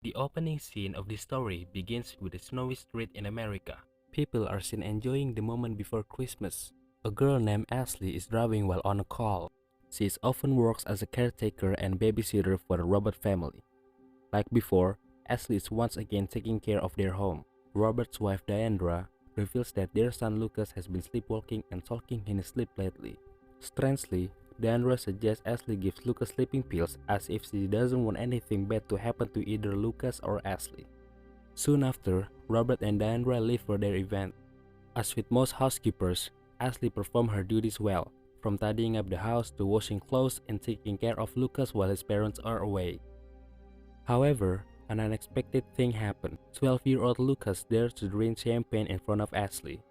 The opening scene of this story begins with a snowy street in America. People are seen enjoying the moment before Christmas. A girl named Ashley is driving while on a call. She often works as a caretaker and babysitter for the Robert family. Like before, Ashley is once again taking care of their home. Robert's wife Diandra reveals that their son Lucas has been sleepwalking and talking in his sleep lately. Strangely, Diandra suggests Ashley gives Lucas sleeping pills as if she doesn't want anything bad to happen to either Lucas or Ashley. Soon after, Robert and Diandra leave for their event. As with most housekeepers, Ashley performed her duties well, from tidying up the house to washing clothes and taking care of Lucas while his parents are away. However, an unexpected thing happened. 12-year-old Lucas dared to drink champagne in front of Ashley.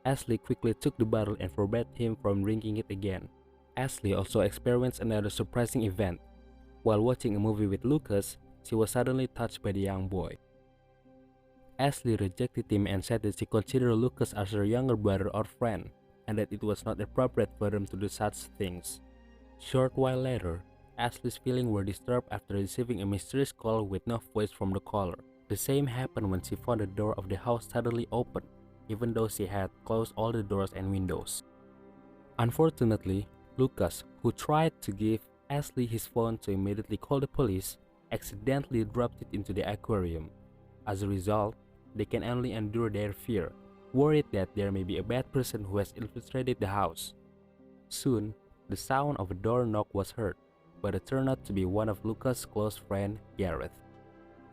Ashley quickly took the bottle and forbade him from drinking it again. Ashley also experienced another surprising event. While watching a movie with Lucas, she was suddenly touched by the young boy. Ashley rejected him and said that she considered Lucas as her younger brother or friend, and that it was not appropriate for them to do such things. Short while later, Ashley's feelings were disturbed after receiving a mysterious call with no voice from the caller. The same happened when she found the door of the house suddenly open, even though she had closed all the doors and windows. Unfortunately, Lucas, who tried to give Ashley his phone to immediately call the police, accidentally dropped it into the aquarium. As a result, they can only endure their fear, worried that there may be a bad person who has infiltrated the house. Soon, the sound of a door knock was heard, but it turned out to be one of Lucas' close friend, Gareth.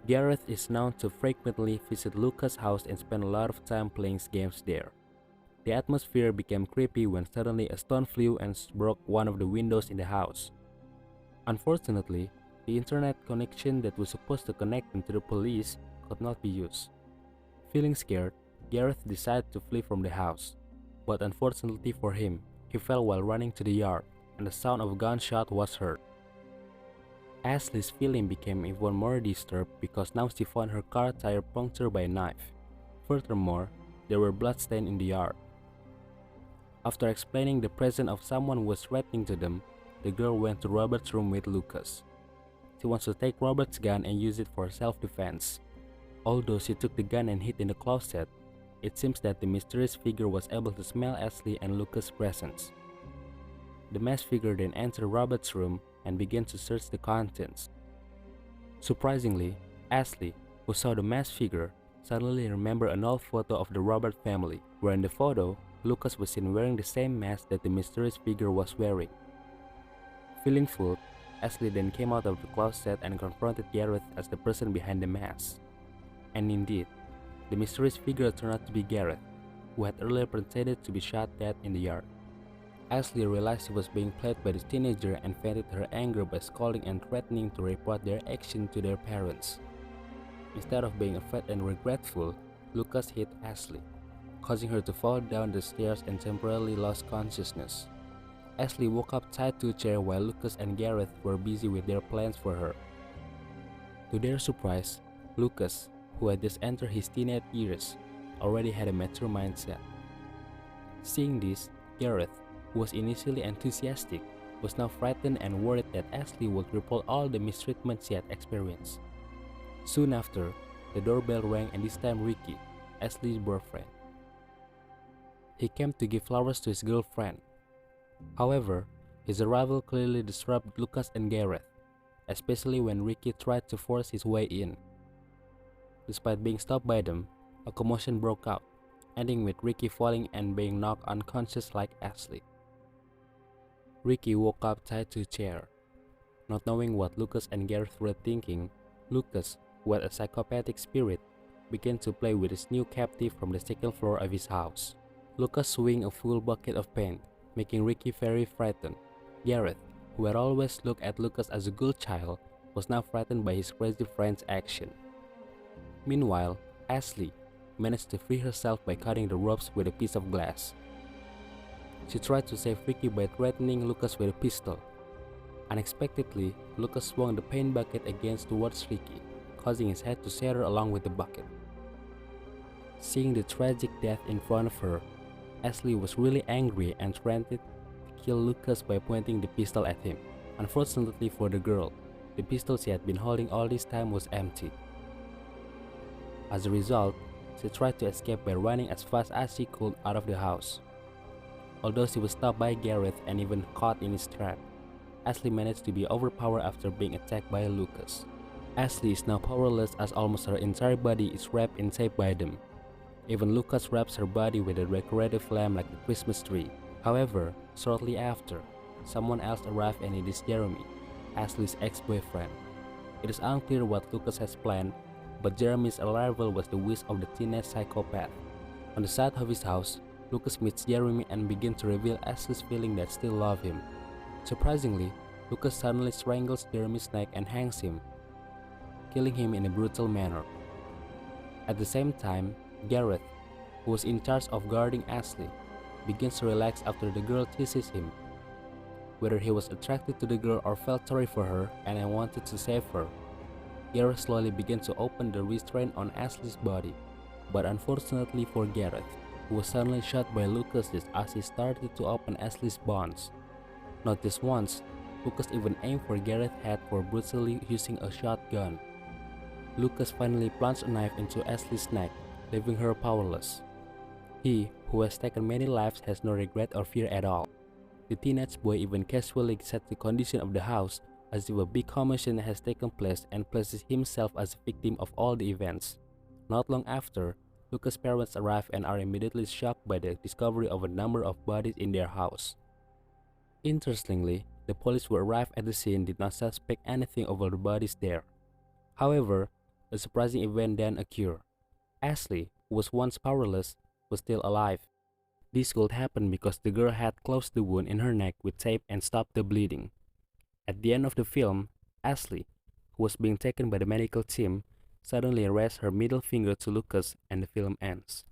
Gareth is known to frequently visit Lucas' house and spend a lot of time playing games there. The atmosphere became creepy when suddenly a stone flew and broke one of the windows in the house. Unfortunately, the internet connection that was supposed to connect them to the police could not be used. Feeling scared, Gareth decided to flee from the house, but unfortunately for him, he fell while running to the yard, and the sound of a gunshot was heard. Ashley's feeling became even more disturbed because now she found her car tire punctured by a knife. Furthermore, there were bloodstains in the yard. After explaining the presence of someone who was threatening to them, the girl went to Robert's room with Lucas. She wants to take Robert's gun and use it for self-defense. Although she took the gun and hid in the closet, it seems that the mysterious figure was able to smell Ashley and Lucas' presence. The masked figure then entered Robert's room and began to search the contents. Surprisingly, Ashley, who saw the masked figure, suddenly remembered an old photo of the Robert family, where in the photo, Lucas was seen wearing the same mask that the mysterious figure was wearing. Feeling fooled, Ashley then came out of the closet and confronted Gareth as the person behind the mask. And indeed, the mysterious figure turned out to be Gareth, who had earlier pretended to be shot dead in the yard. Ashley realized she was being played by the teenager and vented her anger by scolding and threatening to report their action to their parents. Instead of being afraid and regretful, Lucas hit Ashley, causing her to fall down the stairs and temporarily lost consciousness. Ashley woke up tied to a chair while Lucas and Gareth were busy with their plans for her. To their surprise, Lucas, who had just entered his teenage years, already had a mature mindset. Seeing this, Gareth, who was initially enthusiastic, was now frightened and worried that Ashley would report all the mistreatment she had experienced. Soon after, the doorbell rang, and this time Ricky, Ashley's boyfriend. He came to give flowers to his girlfriend. However, his arrival clearly disrupted Lucas and Gareth, especially when Ricky tried to force his way in. Despite being stopped by them, a commotion broke out, ending with Ricky falling and being knocked unconscious like Ashley. Ricky woke up tied to a chair. Not knowing what Lucas and Gareth were thinking, Lucas, who had a psychopathic spirit, began to play with his new captive from the second floor of his house. Lucas swung a full bucket of paint, making Ricky very frightened. Gareth, who had always looked at Lucas as a good child, was now frightened by his crazy friend's action. Meanwhile, Ashley managed to free herself by cutting the ropes with a piece of glass. She tried to save Ricky by threatening Lucas with a pistol. Unexpectedly, Lucas swung the paint bucket against towards Ricky, causing his head to shatter along with the bucket. Seeing the tragic death in front of her, Ashley was really angry and threatened to kill Lucas by pointing the pistol at him. Unfortunately for the girl, the pistol she had been holding all this time was empty. As a result, she tried to escape by running as fast as she could out of the house. Although she was stopped by Gareth and even caught in his trap, Ashley managed to be overpowered after being attacked by Lucas. Ashley is now powerless as almost her entire body is wrapped in tape by them. Even Lucas wraps her body with a decorative lamp like the Christmas tree. However, shortly after, someone else arrived and it is Jeremy, Ashley's ex-boyfriend. It is unclear what Lucas has planned, but Jeremy's arrival was the wish of the teenage psychopath. On the side of his house, Lucas meets Jeremy and begins to reveal Ashley's feeling that still love him. Surprisingly, Lucas suddenly strangles Jeremy's neck and hangs him, killing him in a brutal manner. At the same time, Gareth, who was in charge of guarding Ashley, begins to relax after the girl teases him. Whether he was attracted to the girl or felt sorry for her and wanted to save her, Gareth slowly begins to open the restraint on Ashley's body. But unfortunately for Gareth, who was suddenly shot by Lucas as he started to open Ashley's bonds. Not just once, Lucas even aimed for Gareth's head for brutally using a shotgun. Lucas finally plunged a knife into Ashley's neck, leaving her powerless. He, who has taken many lives, has no regret or fear at all. The teenage boy even casually sets the condition of the house as if a big commotion has taken place and places himself as a victim of all the events. Not long after, Lucas' parents arrive and are immediately shocked by the discovery of a number of bodies in their house. Interestingly, the police who arrived at the scene did not suspect anything over the bodies there. However, a surprising event then occurred. Ashley, who was once powerless, was still alive. This could happen because the girl had closed the wound in her neck with tape and stopped the bleeding. At the end of the film, Ashley, who was being taken by the medical team, suddenly raised her middle finger to Lucas and the film ends.